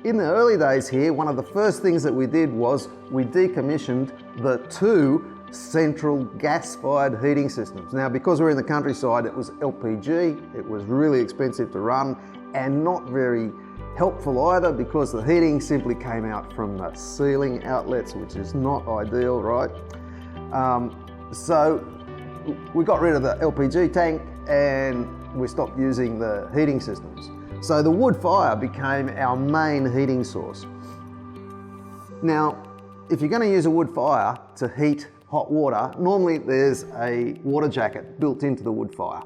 In the early days here, one of the first things that we did was we decommissioned the 2 central gas-fired heating systems. Now, because we're in the countryside, it was LPG, it was really expensive to run and not very helpful either, because the heating simply came out from the ceiling outlets, which is not ideal, right? So we got rid of the LPG tank and we stopped using the heating systems. So the wood fire became our main heating source. Now, if you're going to use a wood fire to heat hot water, normally there's a water jacket built into the wood fire.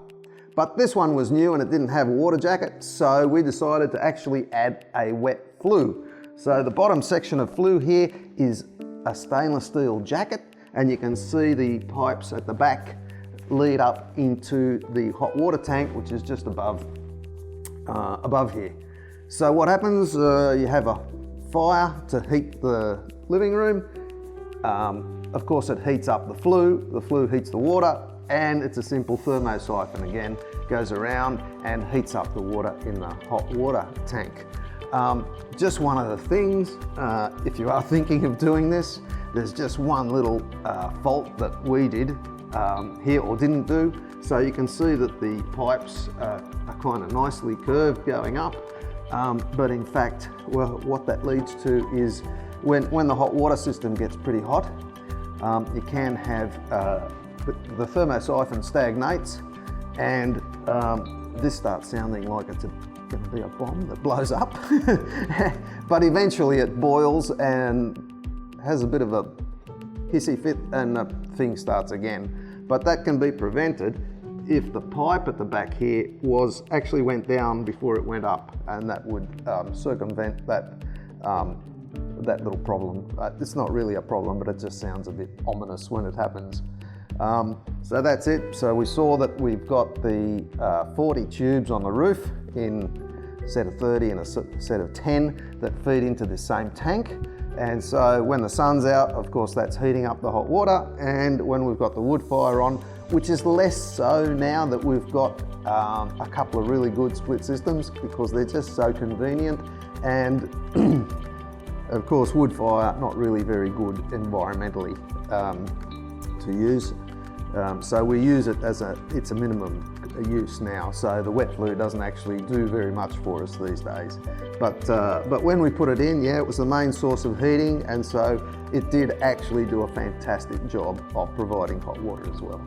But this one was new and it didn't have a water jacket, so we decided to actually add a wet flue. So the bottom section of flue here is a stainless steel jacket, and you can see the pipes at the back lead up into the hot water tank, which is just above here. So what happens, you have a fire to heat the living room. Of course, it heats up the flue heats the water, and it's a simple thermosiphon again, goes around and heats up the water in the hot water tank. Just one of the things, if you are thinking of doing this, there's just one little fault that we did here or didn't do. So you can see that the pipes are kind of nicely curved going up, but in fact, well, what that leads to is when the hot water system gets pretty hot, you can have the thermosiphon stagnates, and this starts sounding like it's going to be a bomb that blows up. But eventually it boils and has a bit of a hissy fit and the thing starts again. But that can be prevented if the pipe at the back here actually went down before it went up, and that would circumvent that little problem. It's not really a problem, but it just sounds a bit ominous when it happens. So that's it. So we saw that we've got the 40 tubes on the roof in a set of 30 and a set of 10 that feed into this same tank. And so when the sun's out, of course, that's heating up the hot water. And when we've got the wood fire on, which is less so now that we've got a couple of really good split systems, because they're just so convenient. And of course, wood fire, not really very good environmentally to use. So we use it as it's a minimum use now. So the wet flue doesn't actually do very much for us these days. But when we put it in, yeah, it was the main source of heating, and so it did actually do a fantastic job of providing hot water as well.